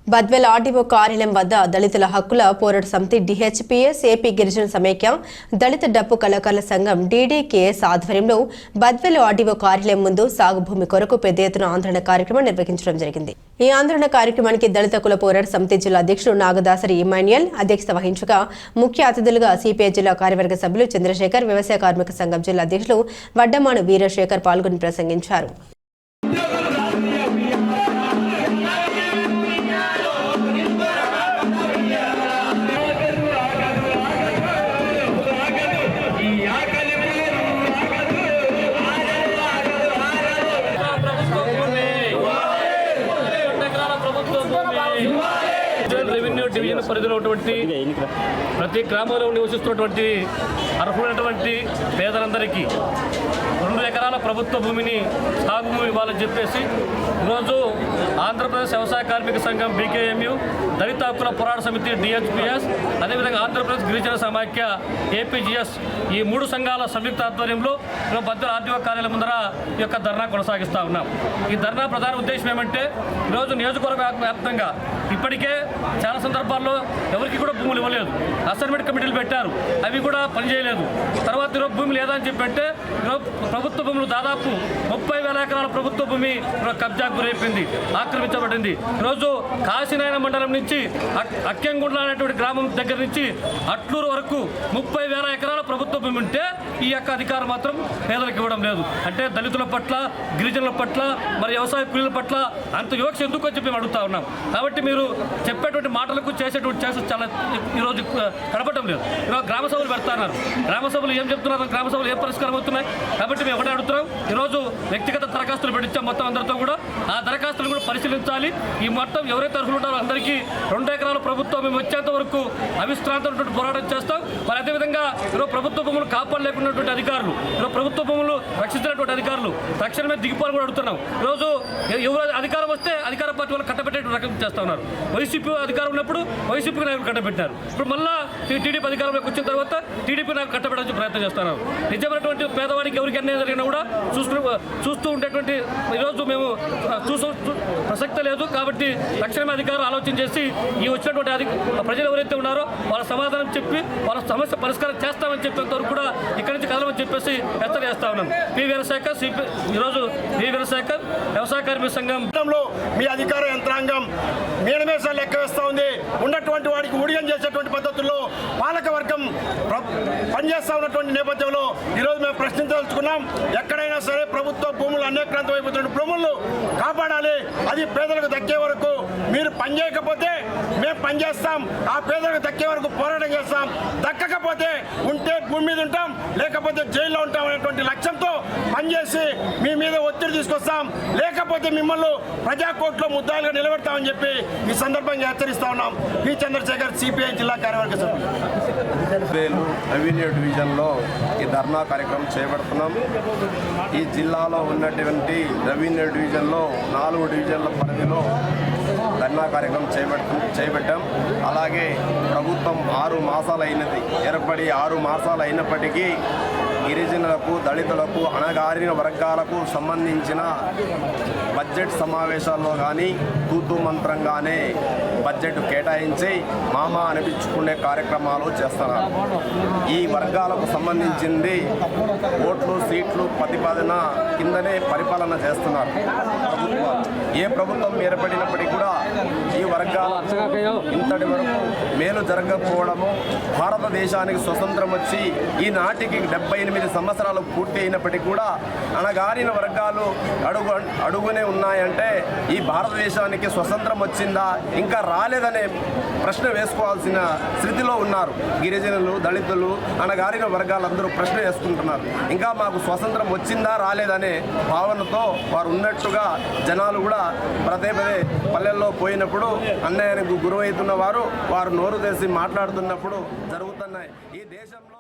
Badvel RDO కార్యాలయం వద్ద దళితుల హక్కుల పోరాట సమితి డిహెచ్పిఎస్ ఏపీ గిరిజన సమైక్య దళిత డప్పు కళాకారుల సంఘం డీడీకేఎస్ ఆధ్వర్యంలో బద్వేల్ ఆర్డీఓ కార్యాలయం ముందు సాగు భూమి కొరకు పెద్ద ఎత్తున ఆందోళన కార్యక్రమం నిర్వహించడం జరిగింది. ఈ ఆందోళన కార్యక్రమానికి దళిత కుల పోరాట సమితి జిల్లా అధ్యక్షుడు నాగదాసరి ఇమాన్యుయల్ అధ్యక్షత వహించగా ముఖ్య అతిథులుగా సిపిఐ జిల్లా కార్యవర్గ సభ్యులు చంద్రశేఖర్, వ్యవసాయ కార్మిక సంఘం జిల్లా అధ్యక్షులు వడ్డమాను వీరశేఖర్ పాల్గొని ప్రసంగించారు. రెవెన్యూ డివిజన్ పరిధిలో ఉన్నటువంటి ప్రతి గ్రామంలో నివసిస్తున్నటువంటి అర్హులైనటువంటి పేదలందరికీ 2 ఎకరాల ప్రభుత్వ భూమిని సాగు భూమి ఇవ్వాలని చెప్పేసి ఈరోజు ఆంధ్రప్రదేశ్ వ్యవసాయ కార్మిక సంఘం బీకేఎంయు, దళిత హక్కుల పోరాట సమితి డిహెచ్పిఎస్, అదేవిధంగా ఆంధ్రప్రదేశ్ గిరిజన సమాఖ్య ఏపీజీఎస్ ఈ 3 సంఘాల సంయుక్త ఆధ్వర్యంలో బద్వేల్ ఆర్డీఓ కార్యాలయం ముందర ఈ యొక్క ధర్నా కొనసాగిస్తూ ఉన్నాం. ఈ ధర్నా ప్రధాన ఉద్దేశం ఏమంటే ఈరోజు నియోజకవర్గ వ్యాప్తంగా ఇప్పటికే చాలా సందర్భాల్లో ఎవరికి కూడా భూములు ఇవ్వలేదు, అసైన్మెంట్ కమిటీలు పెట్టారు, అవి కూడా పనిచేయలేదు. తర్వాత ఈరోజు భూమి లేదా అని చెప్పంటే ఈరోజు ప్రభుత్వ భూములు దాదాపు 30,000 ఎకరాల ప్రభుత్వ భూమి కబ్జాకు గురైపోయింది, ఆక్రమించబడింది. ఈరోజు కాశీనాయన మండలం నుంచి అక్కెంగుండ్ల అనేటువంటి గ్రామం దగ్గర నుంచి అట్లూరు వరకు 30,000 ఎకరాల ప్రభుత్వ భూమి ఉంటే ఈ యొక్క అధికారం మాత్రం పేదలకు ఇవ్వడం లేదు. అంటే దళితుల పట్ల, గిరిజనుల పట్ల, మరి వ్యవసాయ కూలీల పట్ల అంత వివక్ష ఎందుకు అని చెప్పి మేము అడుగుతా ఉన్నాం. కాబట్టి మీరు చెప్పేటువంటి మాటలకు చేసేటువంటి చాలా ఈరోజు కనపడటం లేదు. ఈరోజు గ్రామ సభలు పెడతాన్నారు, గ్రామ సభలు ఏం చెప్తున్నారు, గ్రామ సభలు ఏం పరిష్కారం అవుతున్నాయి. కాబట్టి మేము ఒకటే అడుగుతున్నాం, ఈరోజు వ్యక్తిగత దరఖాస్తులు పెట్టించాం మొత్తం అందరితో కూడా. ఆ దరఖాస్తులు కూడా పరిశీలించాలి. ఈ మొత్తం ఎవరైతే అర్హులు ఉంటారో అందరికీ 2 ఎకరాల ప్రభుత్వం మేము వచ్చేంత వరకు అవిశ్రాంతమైనటువంటి పోరాటం చేస్తాం. మరి అదేవిధంగా ఈరోజు ప్రభుత్వ భూములు కాపాడలేకున్నటువంటి అధికారులు, ఈరోజు ప్రభుత్వ భూములు రక్షించినటువంటి అధికారులు తక్షణమే దిగిపోవాలని కూడా అడుగుతున్నాం. ఈరోజు ఎవరు అధికారం వస్తే అధికార పార్టీ వాళ్ళు కట్టబెట్టే రకం చేస్తూ ఉన్నారు. వైసీపీ అధికారం ఉన్నప్పుడు వైసీపీ నాయకులు కట్టబెట్టారు. ఇప్పుడు మళ్ళా టీడీపీ అధికారంలోకి వచ్చిన తర్వాత టీడీపీ నాయకులు కట్టబెట్టడానికి ప్రయత్నం చేస్తున్నారు. నిజమైనటువంటి పేదవాడికి ఎవరికి అన్యాయం జరిగినా కూడా చూస్తూ ఉండేటువంటి ఈరోజు మేము ప్రసక్తి లేదు. కాబట్టి తక్షణమే అధికారులు ఆలోచన చేసి ఈ వచ్చినటువంటి ప్రజలు ఎవరైతే ఉన్నారో వాళ్ళ సమాధానం చెప్పి వాళ్ళ సమస్య పరిష్కారం చేస్తామని చెప్పేంత వరకు కూడా ఇక్కడి నుంచి కదలమని చెప్పేసి హెచ్చరిక చేస్తా ఉన్నాం. వీరశేఖర్ ఈరోజు వీరశేఖర్ వ్యవసాయ కార్మిక సంఘం మీ అధికార యంత్రాంగం మేనమేసాలు లెక్క వేస్తూ ఉంది. ఉన్నటువంటి వాడికి ఊడియం చేసేటువంటి పద్ధతుల్లో పాలక వర్గం పనిచేస్తూ ఉన్నటువంటి నేపథ్యంలో ఈరోజు మేము ప్రశ్నించదలుచుకున్నాం. ఎక్కడైనా సరే ప్రభుత్వ భూములు అన్యాక్రాంతం అయిపోతున్న భూములను కాపాడాలి. అది పేదలకు దక్కే వరకు మీరు పనిచేయకపోతే మేము పనిచేస్తాం. ఆ పేదలకు దక్కే వరకు పోరాటం చేస్తాం. దక్కకపోతే ఉంటే భూమి మీద ఉంటాం, లేకపోతే జైల్లో ఉంటాం అనేటువంటి లక్ష్యంతో పనిచేసి మీ మీద ఒత్తిడి తీసుకొస్తాం. లేకపోతే మిమ్మల్ని ప్రజాకోర్టులో ముద్దాయిలుగా నిలబెడతామని చెప్పి ఈ సందర్భంగా హెచ్చరిస్తా ఉన్నాం. పి చంద్రశేఖర్, సిపిఐ జిల్లా కార్యవర్గ సభ్యులు. రెవెన్యూ డివిజన్లో ఈ ధర్నా కార్యక్రమం చేపడుతున్నాం. ఈ జిల్లాలో ఉన్నటువంటి రెవెన్యూ డివిజన్లో 4 డివిజన్ల పరిధిలో ధర్నా కార్యక్రమం చేపట్టాం. అలాగే ప్రభుత్వం 6 మాసాలు అయినది, ఏర్పడి 6 మాసాలు అయినప్పటికీ గిరిజనులకు, దళితులకు, అణగారిన వర్గాలకు సంబంధించిన బడ్జెట్ సమావేశాల్లో కానీ తూతూ మంత్రంగానే బడ్జెట్ కేటాయించి మామ అనిపించుకునే కార్యక్రమాలు చేస్తున్నారు. ఈ వర్గాలకు సంబంధించింది ఓట్లు, సీట్లు ప్రతిపాదన కిందనే పరిపాలన చేస్తున్నారు ప్రభుత్వాలు. ఏ ప్రభుత్వం ఏర్పడినప్పటికీ కూడా ఈ వర్గాలు ఇంతటి వరకు మేలు జరగకపోవడము, భారతదేశానికి స్వతంత్రం వచ్చి ఈనాటికి 78 సంవత్సరాలు పూర్తి అయినప్పటికీ కూడా అణగారిన వర్గాలు అడుగునే ఉన్నాయంటే ఈ భారతదేశానికి స్వతంత్రం వచ్చిందా, ఇంకా రాలేదనే ప్రశ్న వేసుకోవాల్సిన స్థితిలో ఉన్నారు. గిరిజనులు, దళితులు, అణగారిన వర్గాలందరూ ప్రశ్న వేసుకుంటున్నారు. ఇంకా మాకు స్వతంత్రం వచ్చిందా రాలేదనే భావనతో వారు ఉన్నట్టుగా జనాలు కూడా పదే పల్లెల్లో పోయినప్పుడు అన్యాయానికి గురవుతున్న వారు నోరు తెసి మాట్లాడుతున్నప్పుడు జరుగుతున్నాయి. ఈ దేశంలో